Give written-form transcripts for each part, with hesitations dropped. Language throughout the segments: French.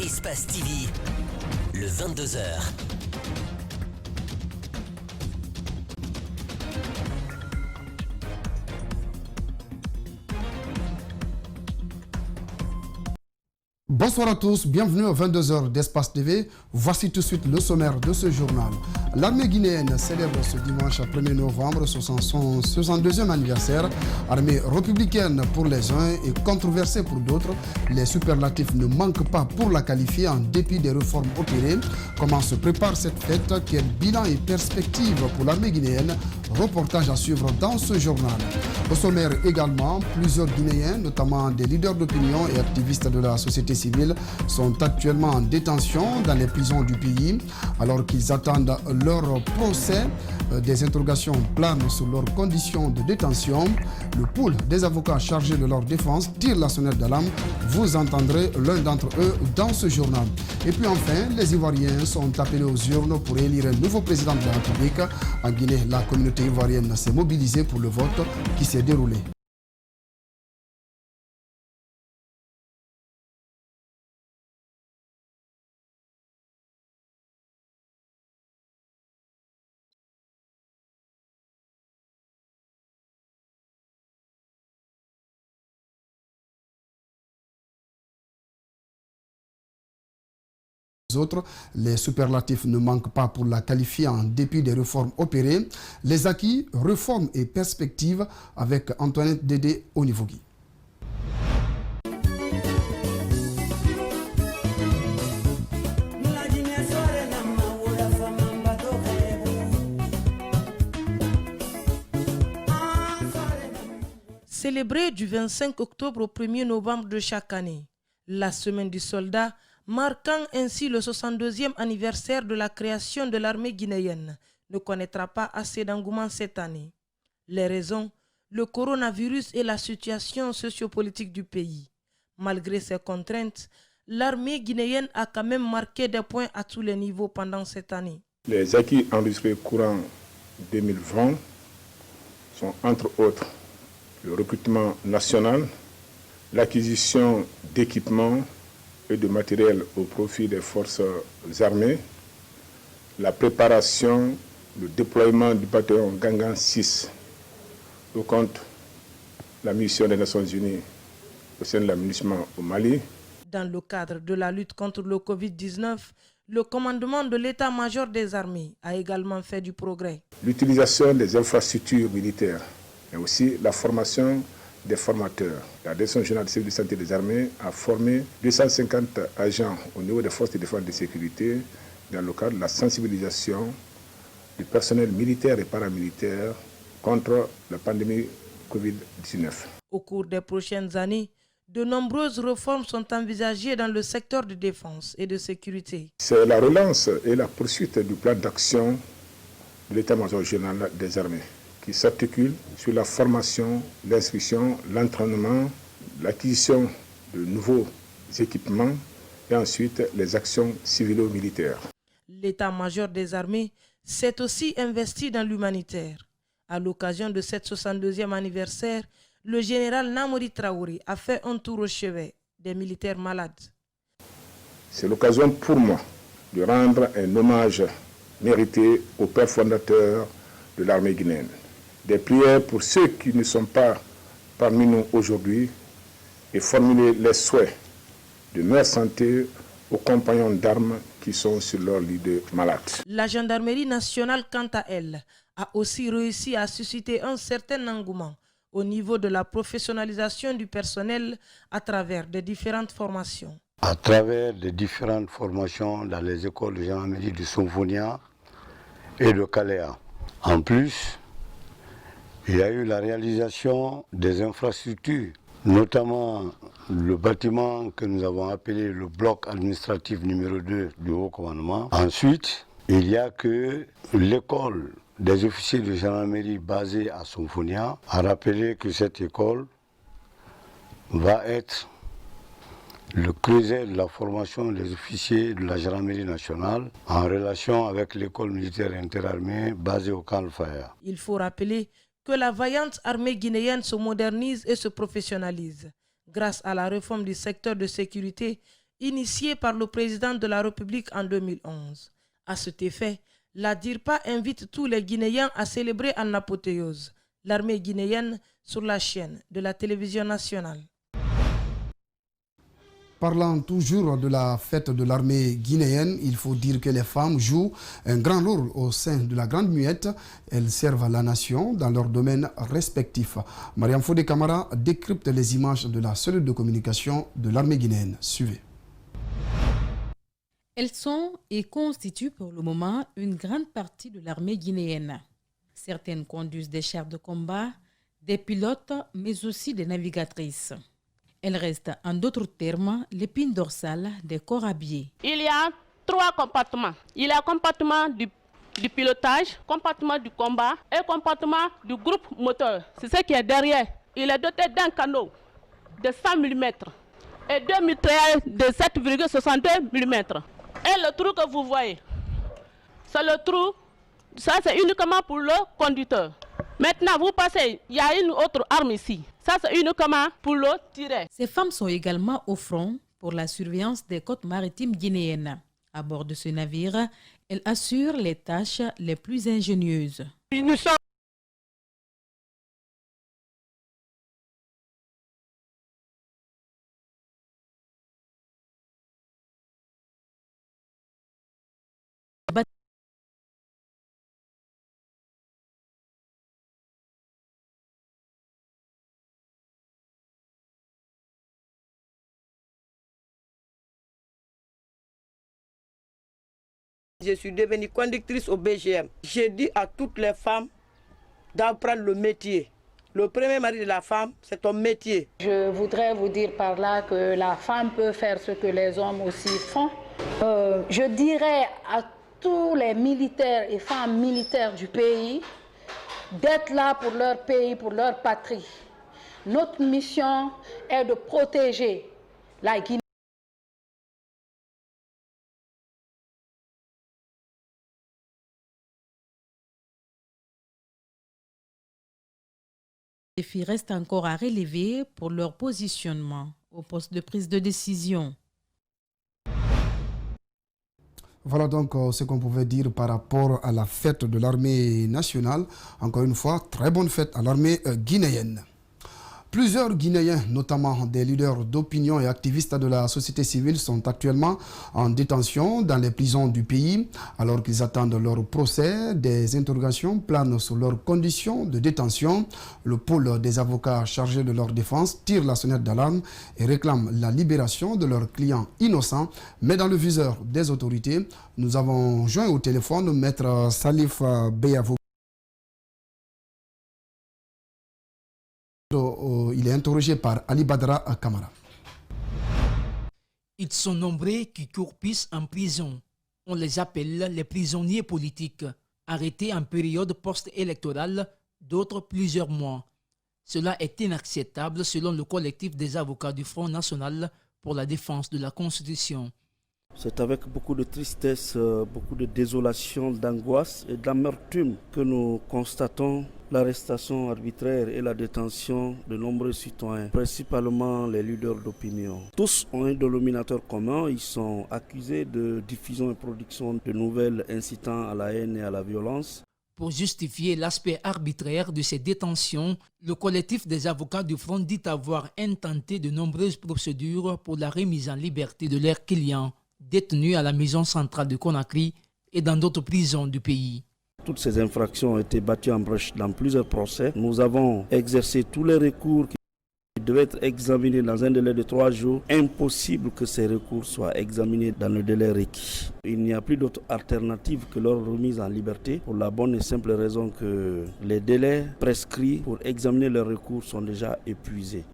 Espace TV, le 22h. Bonsoir à tous, bienvenue à 22h d'Espace TV. Voici tout de suite le sommaire de ce journal. L'armée guinéenne célèbre ce dimanche 1er novembre son 62e anniversaire. Armée républicaine pour les uns et controversée pour d'autres. Les superlatifs ne manquent pas pour la qualifier en dépit des réformes opérées. Comment se prépare cette fête? Quel bilan et perspective pour l'armée guinéenne? Reportage à suivre dans ce journal. Au sommaire également, plusieurs Guinéens, notamment des leaders d'opinion et activistes de la société civile, sont actuellement en détention dans les prisons du pays. Alors qu'ils attendent leur procès, des interrogations planent sur leurs conditions de détention. Le pool des avocats chargés de leur défense tire la sonnette d'alarme. Vous entendrez l'un d'entre eux dans ce journal. Et puis enfin, les Ivoiriens sont appelés aux urnes pour élire un nouveau président de la République. En Guinée, la communauté ivoirienne s'est mobilisée pour le vote qui s'est déroulé. Autres, les superlatifs ne manquent pas pour la qualifier en dépit des réformes opérées. Les acquis, réformes et perspectives avec Antoinette Dédé Onivogui. Célébrée du 25 octobre au 1er novembre de chaque année, la semaine du soldat, marquant ainsi le 62e anniversaire de la création de l'armée guinéenne, ne connaîtra pas assez d'engouement cette année. Les raisons, le coronavirus et la situation sociopolitique du pays. Malgré ces contraintes, l'armée guinéenne a quand même marqué des points à tous les niveaux pendant cette année. Les acquis enregistrés courant 2020 sont entre autres le recrutement national, l'acquisition d'équipements et de matériel au profit des forces armées, la préparation, le déploiement du bataillon Gangan 6 au compte la mission des Nations Unies au sein de l'aménagement au Mali. Dans le cadre de la lutte contre le Covid-19, le commandement de l'état-major des armées a également fait du progrès. L'utilisation des infrastructures militaires et aussi la formation des formateurs. La Direction générale de sécurité santé des armées a formé 250 agents au niveau des forces de défense et de sécurité dans le cadre de la sensibilisation du personnel militaire et paramilitaire contre la pandémie Covid-19. Au cours des prochaines années, de nombreuses réformes sont envisagées dans le secteur de défense et de sécurité. C'est la relance et la poursuite du plan d'action de l'état-major général des armées, qui s'articule sur la formation, l'instruction, l'entraînement, l'acquisition de nouveaux équipements et ensuite les actions civilo-militaires. L'état-major des armées s'est aussi investi dans l'humanitaire. À l'occasion de cette 62e anniversaire, le général Namori Traoré a fait un tour au chevet des militaires malades. C'est l'occasion pour moi de rendre un hommage mérité au père fondateur de l'armée guinéenne. Des prières pour ceux qui ne sont pas parmi nous aujourd'hui et formuler les souhaits de meilleure santé aux compagnons d'armes qui sont sur leur lit de malade. La gendarmerie nationale, quant à elle, a aussi réussi à susciter un certain engouement au niveau de la professionnalisation du personnel à travers des différentes formations. À travers les différentes formations dans les écoles de gendarmerie de Somfonia et de Caléa. En plus, il y a eu la réalisation des infrastructures, notamment le bâtiment que nous avons appelé le bloc administratif numéro 2 du haut commandement. Ensuite, il y a que l'école des officiers de gendarmerie basée à Somfonia a rappelé que cette école va être le creuset de la formation des officiers de la gendarmerie nationale en relation avec l'école militaire interarmée basée au camp Al-Faya. Il faut rappeler que la vaillante armée guinéenne se modernise et se professionnalise grâce à la réforme du secteur de sécurité initiée par le président de la République en 2011. À cet effet, la DIRPA invite tous les Guinéens à célébrer en apothéose l'armée guinéenne sur la chaîne de la télévision nationale. Parlant toujours de la fête de l'armée guinéenne, il faut dire que les femmes jouent un grand rôle au sein de la Grande Muette. Elles servent la nation dans leurs domaines respectifs. Mariam Fodé Camara décrypte les images de la cellule de communication de l'armée guinéenne. Suivez. Elles sont et constituent pour le moment une grande partie de l'armée guinéenne. Certaines conduisent des chars de combat, des pilotes, mais aussi des navigatrices. Elles restent, en d'autres termes, l'épine dorsale des corps habillés. Il y a 3 compartiments. Il y a le compartiment du pilotage, compartiment du combat et compartiment du groupe moteur. C'est ce qui est derrière. Il est doté d'un canot de 100 mm et 2 mitraillettes de 7,62 mm. Et le trou que vous voyez, c'est le trou, ça c'est uniquement pour le conducteur. Maintenant, vous passez, il y a une autre arme ici. Ça, c'est uniquement pour le tirer. Ces femmes sont également au front pour la surveillance des côtes maritimes guinéennes. À bord de ce navire, elles assurent les tâches les plus ingénieuses. Nous sommes Je suis devenue conductrice au BGM. J'ai dit à toutes les femmes d'apprendre le métier. Le premier mari de la femme, c'est ton métier. Je voudrais vous dire par là que la femme peut faire ce que les hommes aussi font. Je dirais à tous les militaires et femmes militaires du pays d'être là pour leur pays, pour leur patrie. Notre mission est de protéger la Guinée. Les filles restent encore à relever pour leur positionnement au poste de prise de décision. Voilà donc ce qu'on pouvait dire par rapport à la fête de l'armée nationale. Encore une fois, très bonne fête à l'armée guinéenne. Plusieurs Guinéens, notamment des leaders d'opinion et activistes de la société civile, sont actuellement en détention dans les prisons du pays. Alors qu'ils attendent leur procès, des interrogations planent sur leurs conditions de détention. Le pôle des avocats chargés de leur défense tire la sonnette d'alarme et réclame la libération de leurs clients innocents. Mais dans le viseur des autorités, nous avons joint au téléphone Maître Salif Beyavou. Il est interrogé par Ali Badra Kamara. Ils sont nombreux qui croupissent en prison. On les appelle les prisonniers politiques, arrêtés en période post-électorale, d'autres plusieurs mois. Cela est inacceptable selon le collectif des avocats du Front National pour la défense de la Constitution. C'est avec beaucoup de tristesse, beaucoup de désolation, d'angoisse et d'amertume que nous constatons l'arrestation arbitraire et la détention de nombreux citoyens, principalement les leaders d'opinion. Tous ont un dénominateur commun, ils sont accusés de diffusion et production de nouvelles incitant à la haine et à la violence. Pour justifier l'aspect arbitraire de ces détentions, le collectif des avocats du Front dit avoir intenté de nombreuses procédures pour la remise en liberté de leurs clients, détenus à la maison centrale de Conakry et dans d'autres prisons du pays. Toutes ces infractions ont été battues en brèche dans plusieurs procès. Nous avons exercé tous les recours qui devaient être examinés dans un délai de 3 jours. Impossible que ces recours soient examinés dans le délai requis. Il n'y a plus d'autre alternative que leur remise en liberté pour la bonne et simple raison que les délais prescrits pour examiner leurs recours sont déjà épuisés.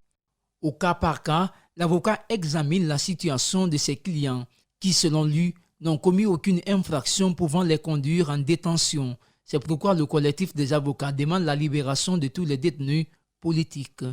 Au cas par cas, l'avocat examine la situation de ses clients qui, selon lui, n'ont commis aucune infraction pouvant les conduire en détention. C'est pourquoi le collectif des avocats demande la libération de tous les détenus politiques.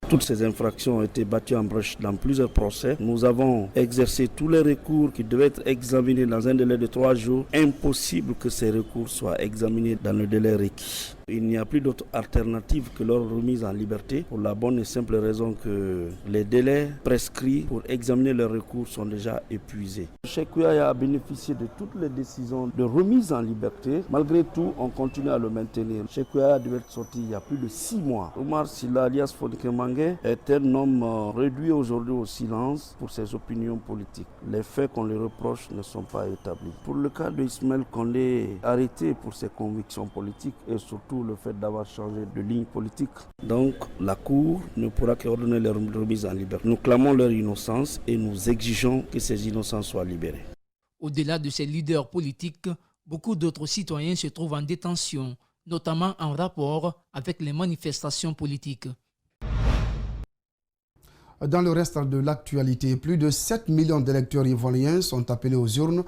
Toutes ces infractions ont été battues en brèche dans plusieurs procès. Nous avons exercé tous les recours qui devaient être examinés dans un délai de 3 jours. Impossible que ces recours soient examinés dans le délai requis. Il n'y a plus d'autre alternative que leur remise en liberté pour la bonne et simple raison que les délais prescrits pour examiner leurs recours sont déjà épuisés. Cheikh Kouyaïa a bénéficié de toutes les décisions de remise en liberté. Malgré tout, on continue à le maintenir. Cheikh Kouyaïa devait être sorti il y a plus de 6 mois. Omar Silla alias Fodike Mangué est un homme réduit aujourd'hui au silence pour ses opinions politiques. Les faits qu'on lui reproche ne sont pas établis. Pour le cas de Ismaël Condé, arrêté pour ses convictions politiques et surtout le fait d'avoir changé de ligne politique. Donc la Cour ne pourra qu'ordonner leur remise en liberté. Nous clamons leur innocence et nous exigeons que ces innocents soient libérés. Au-delà de ces leaders politiques, beaucoup d'autres citoyens se trouvent en détention, notamment en rapport avec les manifestations politiques. Dans le reste de l'actualité, plus de 7 millions d'électeurs ivoiriens sont appelés aux urnes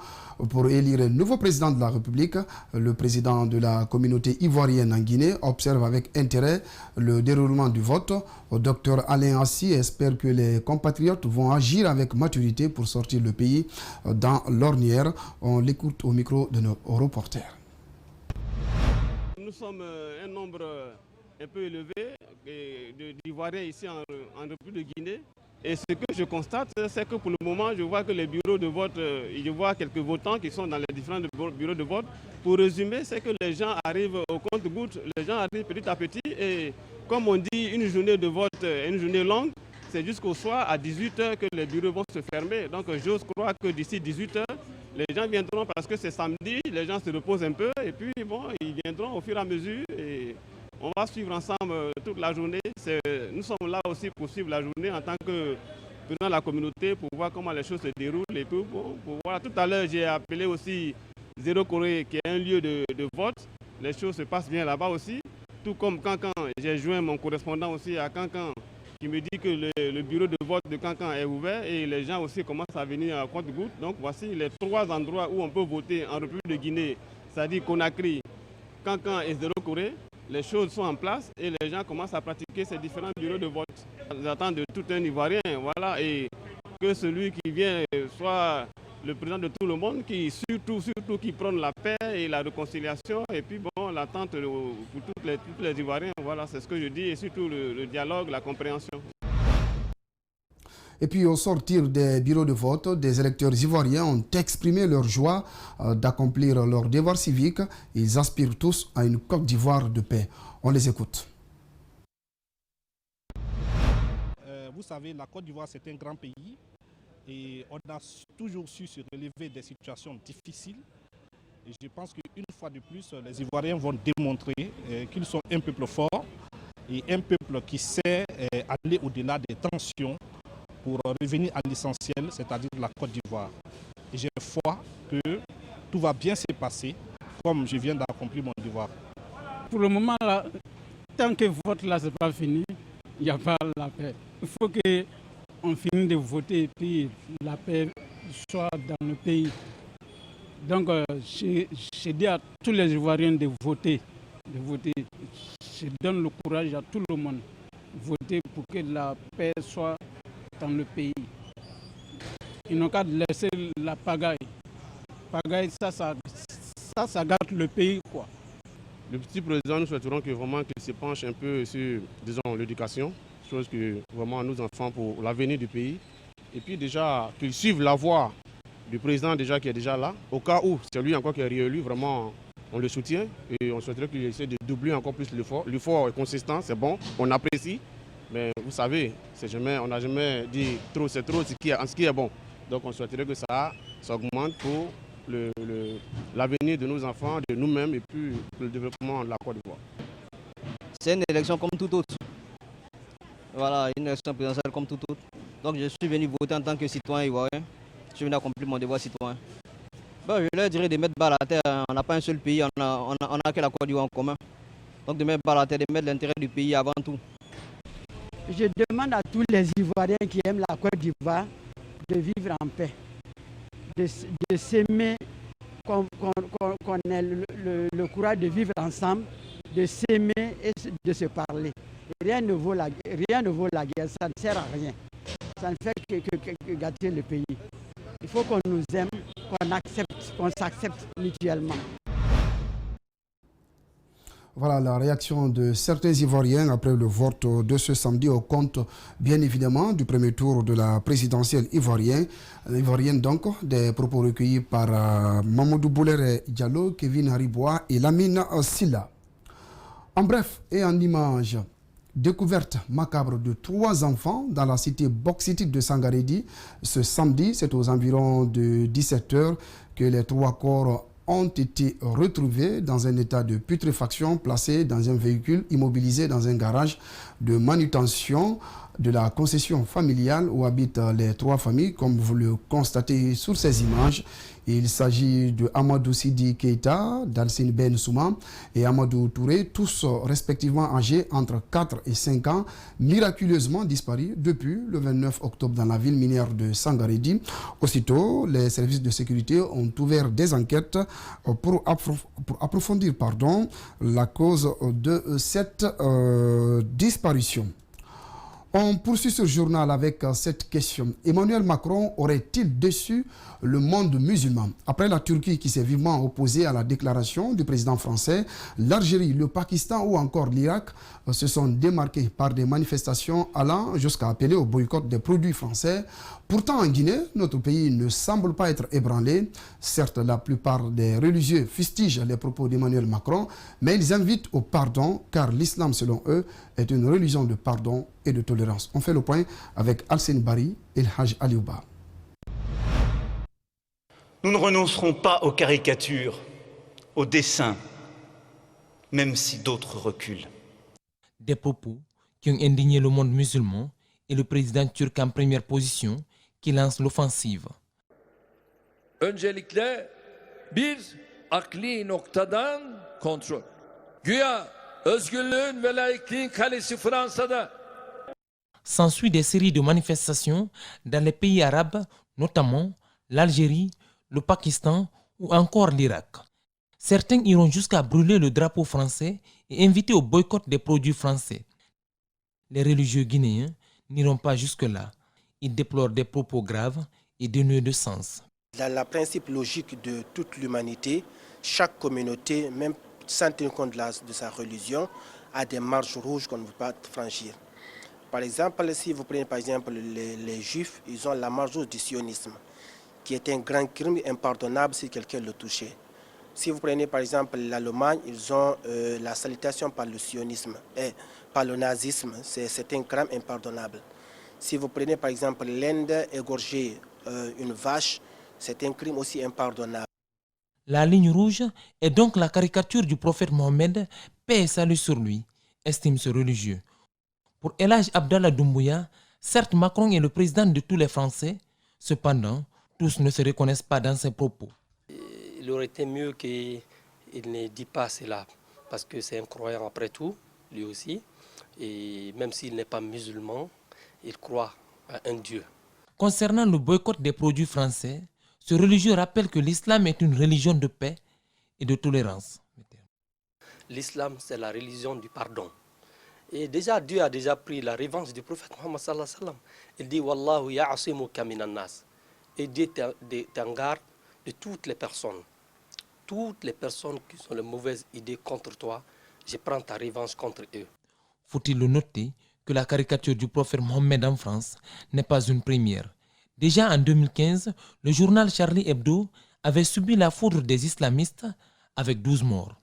pour élire un nouveau président de la République. Le président de la communauté ivoirienne en Guinée observe avec intérêt le déroulement du vote. Dr Alain Assi espère que les compatriotes vont agir avec maturité pour sortir le pays dans l'ornière. On l'écoute au micro de nos reporters. Nous sommes un nombre un peu élevé d'Ivoiriens ici en République de Guinée. Et ce que je constate, c'est que pour le moment, je vois que les bureaux de vote, je vois quelques votants qui sont dans les différents bureaux de vote. Pour résumer, c'est que les gens arrivent au compte-gouttes, les gens arrivent petit à petit. Et comme on dit, une journée de vote, une journée longue, c'est jusqu'au soir à 18h que les bureaux vont se fermer. Donc j'ose croire que d'ici 18h, les gens viendront parce que c'est samedi, les gens se reposent un peu. Et puis bon, ils viendront au fur et à mesure. Et on va suivre ensemble toute la journée. Nous sommes là aussi pour suivre la journée en tant que président de la communauté pour voir comment les choses se déroulent et tout. Bon, voilà. Tout à l'heure, j'ai appelé aussi Zéro Corée, qui est un lieu de vote. Les choses se passent bien là-bas aussi. Tout comme Cancan, j'ai joint mon correspondant aussi à Cancan qui me dit que le bureau de vote de Cancan est ouvert et les gens aussi commencent à venir à compte-gouttes. Donc voici les 3 endroits où on peut voter en République de Guinée, c'est-à-dire Conakry, Cancan et Zéro Corée. Les choses sont en place et les gens commencent à pratiquer ces différents bureaux de vote. Ils attendent de tout un Ivoirien, voilà, et que celui qui vient soit le président de tout le monde, qui surtout qui prône la paix et la réconciliation, et puis bon, l'attente pour tous les Ivoiriens, voilà, c'est ce que je dis, et surtout le dialogue, la compréhension. Et puis au sortir des bureaux de vote, des électeurs ivoiriens ont exprimé leur joie d'accomplir leur devoir civique. Ils aspirent tous à une Côte d'Ivoire de paix. On les écoute. Vous savez, la Côte d'Ivoire, c'est un grand pays et on a toujours su se relever des situations difficiles. Et je pense qu'une fois de plus, les Ivoiriens vont démontrer qu'ils sont un peuple fort et un peuple qui sait aller au-delà des tensions pour revenir à l'essentiel, c'est-à-dire la Côte d'Ivoire. Et j'ai foi que tout va bien se passer, comme je viens d'accomplir mon devoir. Pour le moment, là, tant que le vote là, c'est pas fini, il n'y a pas la paix. Il faut qu'on finisse de voter et puis la paix soit dans le pays. Donc, je dis à tous les Ivoiriens de voter. Je donne le courage à tout le monde de voter pour que la paix soit dans le pays. Ils n'ont qu'à laisser la pagaille. Pagaille, ça gâte le pays, quoi. Le petit président, nous souhaiterons que vraiment qu'il se penche un peu sur, disons, l'éducation, chose que vraiment nous enfants pour l'avenir du pays. Et puis déjà, qu'ils suivent la voie du président déjà qui est déjà là. Au cas où c'est lui encore qui est réélu, vraiment, on le soutient et on souhaiterait qu'il essaie de doubler encore plus l'effort. L'effort est consistant, c'est bon, on apprécie. Mais vous savez, on n'a jamais dit trop, c'est trop ce qui est bon. Donc on souhaiterait que ça augmente pour l'avenir de nos enfants, de nous-mêmes et puis le développement de la Côte d'Ivoire. C'est une élection comme toute autre. Voilà, une élection présidentielle comme toute autre. Donc je suis venu voter en tant que citoyen ivoirien. Je suis venu accomplir mon devoir citoyen. Bon, je leur dirais de mettre balle à terre. On n'a pas un seul pays, on a que la Côte d'Ivoire en commun. Donc de mettre balle à terre, de mettre l'intérêt du pays avant tout. Je demande à tous les Ivoiriens qui aiment la Côte d'Ivoire de vivre en paix, de s'aimer, qu'on ait le courage de vivre ensemble, de s'aimer et de se parler. Rien ne vaut la guerre, ça ne sert à rien. Ça ne fait que gâter le pays. Il faut qu'on nous aime, qu'on s'accepte mutuellement. Voilà la réaction de certains Ivoiriens après le vote de ce samedi au compte, bien évidemment, du premier tour de la présidentielle ivoirienne. Donc, des propos recueillis par Mamadou Boulere Diallo, Kevin Haribois et Lamine Silla. En bref et en images, découverte macabre de 3 enfants dans la cité bauxitique de Sangaredi. Ce samedi, c'est aux environs de 17h que les 3 corps ont été retrouvés dans un état de putréfaction, placés dans un véhicule immobilisé dans un garage de manutention de la concession familiale où habitent les 3 familles, comme vous le constatez sur ces images. Il s'agit de Amadou Sidi Keita, d'Alcine Ben Souma et Amadou Touré, tous respectivement âgés entre 4 et 5 ans, miraculeusement disparus depuis le 29 octobre dans la ville minière de Sangaredi. Aussitôt, les services de sécurité ont ouvert des enquêtes pour approfondir la cause de cette disparition. On poursuit ce journal avec cette question. Emmanuel Macron aurait-il déçu le monde musulman? Après la Turquie qui s'est vivement opposée à la déclaration du président français, l'Algérie, le Pakistan ou encore l'Irak se sont démarqués par des manifestations allant jusqu'à appeler au boycott des produits français. Pourtant, en Guinée, notre pays ne semble pas être ébranlé. Certes, la plupart des religieux fustigent les propos d'Emmanuel Macron, mais ils invitent au pardon, car l'islam, selon eux, est une religion de pardon et de tolérance. On fait le point avec Alcine Bari et El Haj Aliouba. Nous ne renoncerons pas aux caricatures, aux dessins, même si d'autres reculent. Des propos qui ont indigné le monde musulman et le président turc en première position qui lance l'offensive. Öncelikle bir akli noktadan kontrol. Güya özgürlüğün ve laikliğin kalesi Fransa'da. S'ensuit des séries de manifestations dans les pays arabes, notamment l'Algérie, le Pakistan ou encore l'Irak. Certains iront jusqu'à brûler le drapeau français et inviter au boycott des produits français. Les religieux guinéens n'iront pas jusque-là. Ils déplorent des propos graves et dénués de sens. Dans le principe logique de toute l'humanité, chaque communauté, même sans tenir compte de sa religion, a des marges rouges qu'on ne peut pas franchir. Par exemple, si vous prenez par exemple les Juifs, ils ont la marge rouge du sionisme, qui est un grand crime impardonnable si quelqu'un le touchait. Si vous prenez par exemple l'Allemagne, ils ont la salutation par le sionisme et par le nazisme, c'est un crime impardonnable. Si vous prenez par exemple l'Inde, égorger une vache, c'est un crime aussi impardonnable. La ligne rouge est donc la caricature du prophète Mohammed, paix et salut sur lui, estime ce religieux. Pour El Hadj Abdallah Doumbouya, certes Macron est le président de tous les Français, cependant, tous ne se reconnaissent pas dans ses propos. Il aurait été mieux qu'il ne dise pas cela, parce que c'est un croyant après tout, lui aussi, et même s'il n'est pas musulman, il croit à un Dieu. Concernant le boycott des produits français, ce religieux rappelle que l'islam est une religion de paix et de tolérance. L'islam, c'est la religion du pardon. Et déjà, Dieu a déjà pris la revanche du prophète Mohammed sallallahu alayhi wa sallam. Il dit « Wallahu ya'asimuka minan nas ». Et Dieu t'en garde de toutes les personnes. Toutes les personnes qui ont les mauvaises idées contre toi, je prends ta revanche contre eux. Faut-il le noter que la caricature du prophète Mohammed en France n'est pas une première. Déjà en 2015, le journal Charlie Hebdo avait subi la foudre des islamistes avec 12 morts.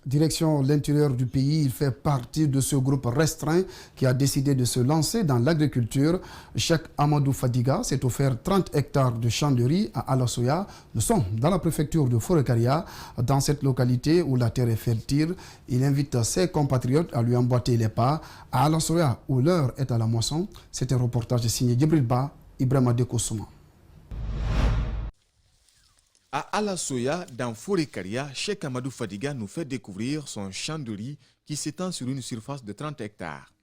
Direction l'intérieur du pays, il fait partie de ce groupe restreint qui a décidé de se lancer dans l'agriculture. Cheikh Amadou Fadiga s'est offert 30 hectares de champs de riz à Alasoya. Nous sommes dans la préfecture de Forêt-Karia. Dans cette localité où la terre est fertile, il invite ses compatriotes à lui emboîter les pas. À Alasoya, où l'heure est à la moisson, c'est un reportage signé Djibril Ba, Ibrahima Dekosouma. À Alasoya, dans Forêt-Karia, Cheikh Amadou Fadiga nous fait découvrir son champ de riz qui s'étend sur une surface de 30 hectares.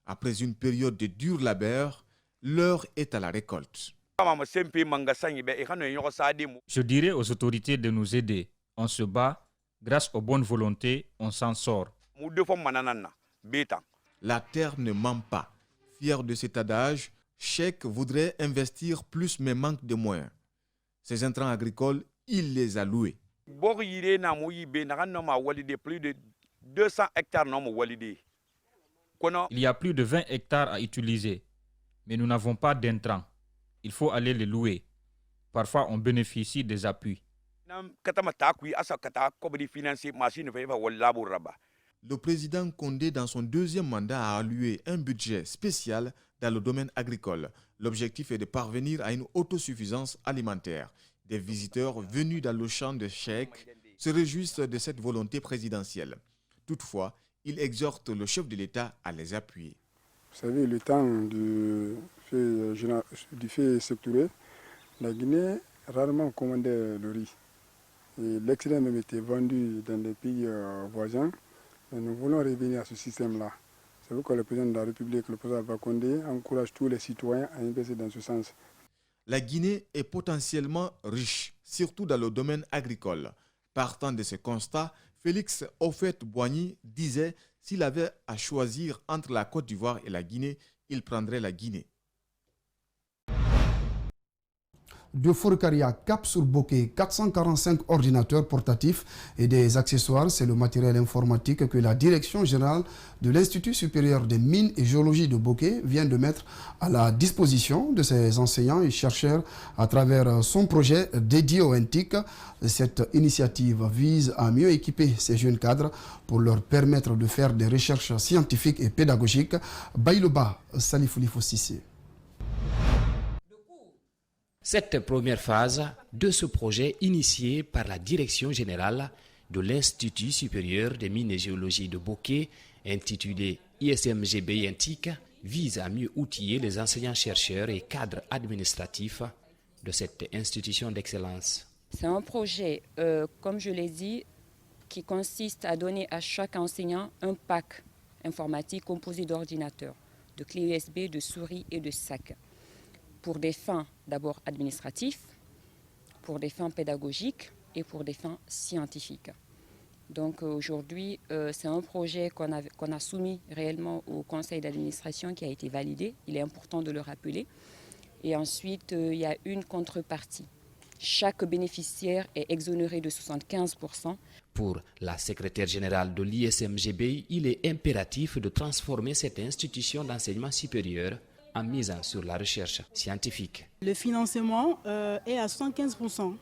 Après une période de dur labeur, l'heure est à la récolte. Je dirais aux autorités de nous aider. On se bat, grâce aux bonnes volontés, on s'en sort. La terre ne ment pas. Fier de cet adage, Cheikh voudrait investir plus mais manque de moyens. Ces intrants agricoles, il les a loués. Plus de 200 hectares non walidé. Il y a plus de 20 hectares à utiliser, mais nous n'avons pas d'intrants. Il faut aller les louer. Parfois, on bénéficie des appuis. Le président Condé, dans son deuxième mandat, a alloué un budget spécial dans le domaine agricole. L'objectif est de parvenir à une autosuffisance alimentaire. Des visiteurs venus dans le champ de Cheikh se réjouissent de cette volonté présidentielle. Toutefois, il exhorte le chef de l'État à les appuyer. Vous savez, le temps du fait sectoriel, la Guinée rarement commandait le riz. Et l'excédent même était vendu dans les pays voisins. Mais nous voulons revenir à ce système-là. C'est pourquoi le président de la République, le président Alpha Condé, encourage tous les citoyens à investir dans ce sens. La Guinée est potentiellement riche, surtout dans le domaine agricole. Partant de ce constat, Félix Houphouët-Boigny disait s'il avait à choisir entre la Côte d'Ivoire et la Guinée, il prendrait la Guinée. De Fourkaria, Cap sur Bokeh, 445 ordinateurs portatifs et des accessoires, c'est le matériel informatique que la Direction générale de l'Institut supérieur des mines et géologie de Bokeh vient de mettre à la disposition de ses enseignants et chercheurs à travers son projet dédié au NTIC. Cette initiative vise à mieux équiper ces jeunes cadres pour leur permettre de faire des recherches scientifiques et pédagogiques. Baïloba Salifoulifo Sissé. Cette première phase de ce projet initié par la Direction générale de l'Institut supérieur des mines et géologie de Bokeh, intitulé ISMGB NTIC, vise à mieux outiller les enseignants-chercheurs et cadres administratifs de cette institution d'excellence. C'est un projet, comme je l'ai dit, qui consiste à donner à chaque enseignant un pack informatique composé d'ordinateurs, de clés USB, de souris et de sacs, pour des fins d'abord administratives, pour des fins pédagogiques et pour des fins scientifiques. Donc aujourd'hui, c'est un projet qu'on a soumis réellement au conseil d'administration qui a été validé. Il est important de le rappeler. Et ensuite, il y a une contrepartie. Chaque bénéficiaire est exonéré de 75%. Pour la secrétaire générale de l'ISMGB, il est impératif de transformer cette institution d'enseignement supérieur en misant sur la recherche scientifique. Le financement est à 75%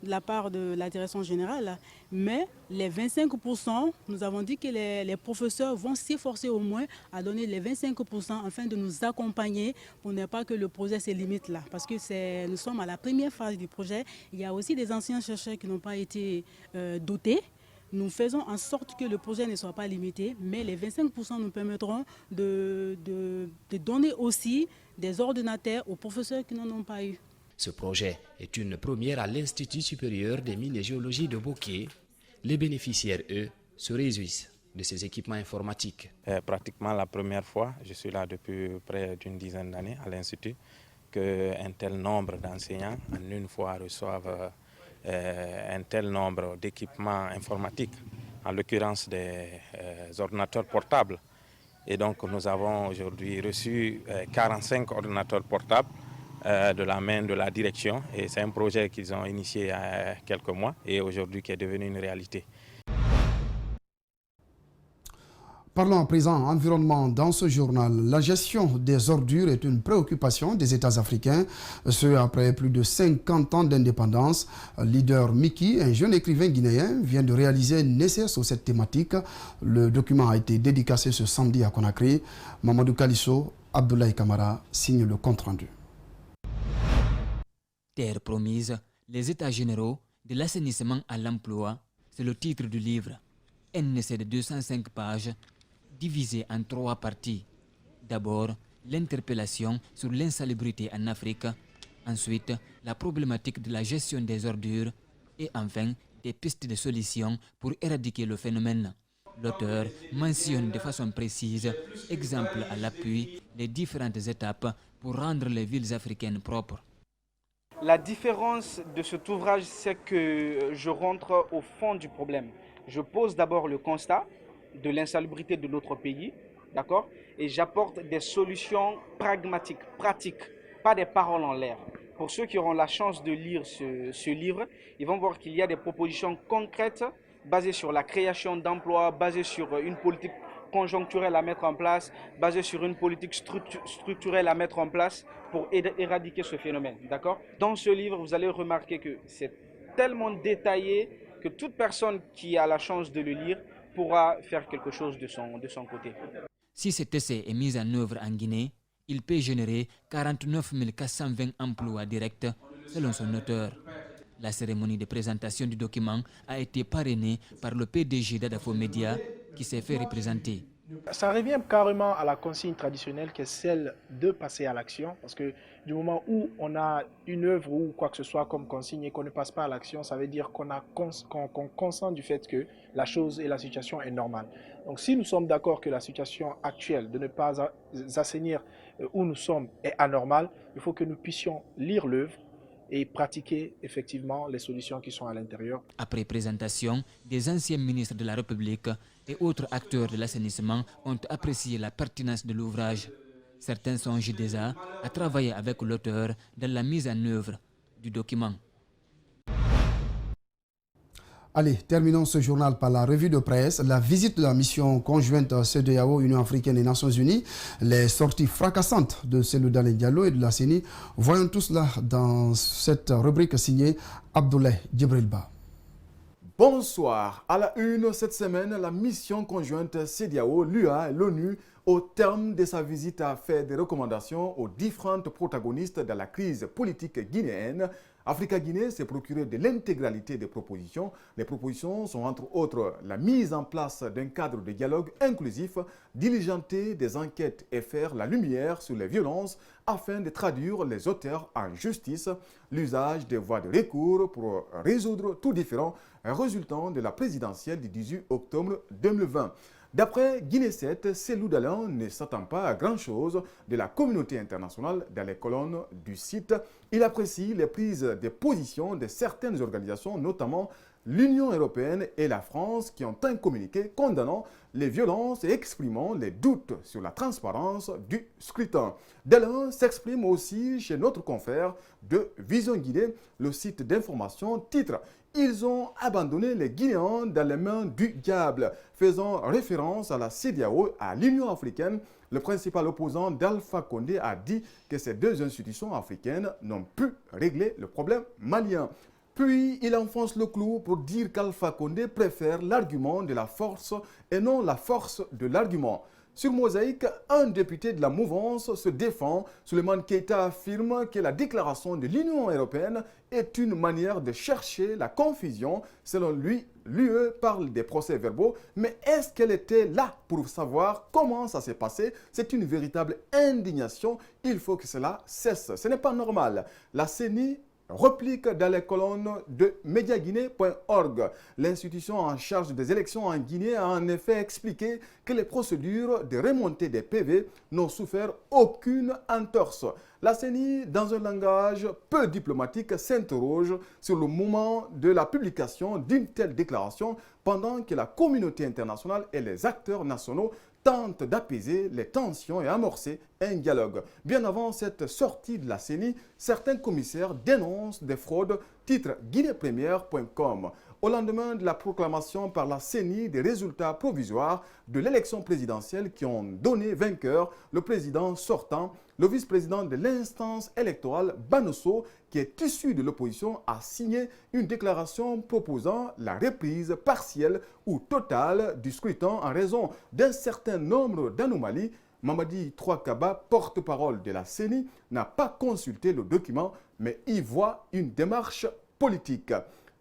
de la part de la direction générale, mais les 25%, nous avons dit que les professeurs vont s'efforcer au moins à donner les 25% afin de nous accompagner pour ne pas que le projet se limite là. Parce que nous sommes à la première phase du projet. Il y a aussi des anciens chercheurs qui n'ont pas été dotés. Nous faisons en sorte que le projet ne soit pas limité, mais les 25% nous permettront de donner aussi des ordinateurs aux professeurs qui n'en ont pas eu. Ce projet est une première à l'Institut supérieur des mines et géologie de Bokeh. Les bénéficiaires, eux, se réjouissent de ces équipements informatiques. Pratiquement la première fois, je suis là depuis près d'une dizaine d'années à l'Institut, qu'un tel nombre d'enseignants en une fois reçoivent un tel nombre d'équipements informatiques, en l'occurrence des ordinateurs portables. Et donc nous avons aujourd'hui reçu 45 ordinateurs portables de la main de la direction. Et c'est un projet qu'ils ont initié il y a quelques mois et aujourd'hui qui est devenu une réalité. Parlons à présent environnement dans ce journal. La gestion des ordures est une préoccupation des États africains, ce après plus de 50 ans d'indépendance. Leader Miki, un jeune écrivain guinéen, vient de réaliser un essai sur cette thématique. Le document a été dédicacé ce samedi à Conakry. Mamadou Kalisso, Abdoulaye Kamara signent le compte-rendu. Terre promise, les états généraux de l'assainissement à l'emploi, c'est le titre du livre. Un essai de 205 pages, divisé en 3 parties. D'abord, l'interpellation sur l'insalubrité en Afrique, ensuite, la problématique de la gestion des ordures et enfin, des pistes de solutions pour éradiquer le phénomène. L'auteur mentionne de façon précise, exemple à l'appui, les différentes étapes pour rendre les villes africaines propres. La différence de cet ouvrage, c'est que je rentre au fond du problème. Je pose d'abord le constat de l'insalubrité de notre pays, d'accord, et j'apporte des solutions pragmatiques, pratiques, pas des paroles en l'air. Pour ceux qui auront la chance de lire ce livre, ils vont voir qu'il y a des propositions concrètes basées sur la création d'emplois, basées sur une politique conjoncturelle à mettre en place, basée sur une politique structurelle à mettre en place pour éradiquer ce phénomène. D'accord ? Dans ce livre, vous allez remarquer que c'est tellement détaillé que toute personne qui a la chance de le lire pourra faire quelque chose de son côté. Si cet essai est mis en œuvre en Guinée, il peut générer 49 420 emplois directs selon son auteur. La cérémonie de présentation du document a été parrainée par le PDG d'Adafo Média qui s'est fait représenter. Ça revient carrément à la consigne traditionnelle qui est celle de passer à l'action, parce que du moment où on a une œuvre ou quoi que ce soit comme consigne et qu'on ne passe pas à l'action, ça veut dire qu'on consent du fait que la chose et la situation est normale. Donc si nous sommes d'accord que la situation actuelle de ne pas assainir où nous sommes est anormale, il faut que nous puissions lire l'œuvre et pratiquer effectivement les solutions qui sont à l'intérieur. Après présentation, des anciens ministres de la République et autres acteurs de l'assainissement ont apprécié la pertinence de l'ouvrage. Certains songent déjà à travailler avec l'auteur dans la mise en œuvre du document. Allez, terminons ce journal par la revue de presse. La visite de la mission conjointe CEDEAO, Union africaine et Nations unies, les sorties fracassantes de Cellou Dalein Diallo et de la CENI. Voyons tout cela dans cette rubrique signée Abdoulaye Djibrilba. Bonsoir. À la une cette semaine, la mission conjointe CEDEAO, l'UA et l'ONU, au terme de sa visite, a fait des recommandations aux différentes protagonistes de la crise politique guinéenne. Africa-Guinée s'est procuré de l'intégralité des propositions. Les propositions sont entre autres la mise en place d'un cadre de dialogue inclusif, diligenter des enquêtes et faire la lumière sur les violences afin de traduire les auteurs en justice, l'usage des voies de recours pour résoudre tout différend résultant de la présidentielle du 18 octobre 2020. D'après Guinée 7, Cellou Dalein ne s'attend pas à grand-chose de la communauté internationale dans les colonnes du site. Il apprécie les prises de position de certaines organisations, notamment l'Union européenne et la France, qui ont un communiqué condamnant les violences et exprimant les doutes sur la transparence du scrutin. Dalein s'exprime aussi chez notre confrère de Vision Guinée, le site d'information titre « Ils ont abandonné les Guinéens dans les mains du diable », faisant référence à la CEDEAO, à l'Union africaine. Le principal opposant d'Alpha Condé a dit que ces deux institutions africaines n'ont pu régler le problème malien. Puis, il enfonce le clou pour dire qu'Alpha Condé préfère l'argument de la force et non la force de l'argument. Sur Mosaïque, un député de la mouvance se défend. Souleymane Keïta affirme que la déclaration de l'Union européenne est une manière de chercher la confusion. Selon lui, l'UE parle des procès-verbaux, mais est-ce qu'elle était là pour savoir comment ça s'est passé? C'est une véritable indignation. Il faut que cela cesse. Ce n'est pas normal. La CENI replique dans les colonnes de mediaguinée.org. L'institution en charge des élections en Guinée a en effet expliqué que les procédures de remontée des PV n'ont souffert aucune entorse. La CENI, dans un langage peu diplomatique, s'interroge sur le moment de la publication d'une telle déclaration pendant que la communauté internationale et les acteurs nationaux tentent d'apaiser les tensions et amorcer un dialogue. Bien avant cette sortie de la CENI, certains commissaires dénoncent des fraudes, titre guinépremière.com. Au lendemain de la proclamation par la CENI des résultats provisoires de l'élection présidentielle qui ont donné vainqueur le président sortant, le vice-président de l'instance électorale, Banosso, qui est issu de l'opposition, a signé une déclaration proposant la reprise partielle ou totale du scrutin en raison d'un certain nombre d'anomalies. Mamadi Troakaba, porte-parole de la CENI, n'a pas consulté le document, mais y voit une démarche politique.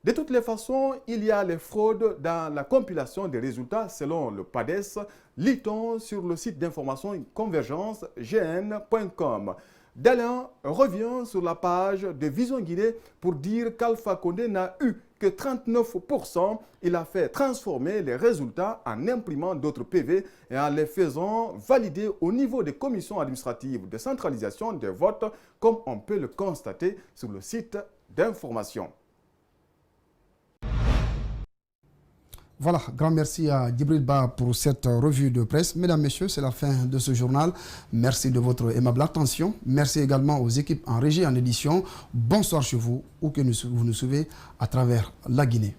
De toutes les façons, il y a les fraudes dans la compilation des résultats selon le PADES, lit-on sur le site d'information convergence gn.com. Dalein revient sur la page de Vision Guinée pour dire qu'Alpha Condé n'a eu que 39%. Il a fait transformer les résultats en imprimant d'autres PV et en les faisant valider au niveau des commissions administratives de centralisation des votes, comme on peut le constater sur le site d'information. Voilà, grand merci à Djibril Ba pour cette revue de presse. Mesdames, Messieurs, c'est la fin de ce journal. Merci de votre aimable attention. Merci également aux équipes en régie et en édition. Bonsoir chez vous, où que vous nous suivez à travers la Guinée.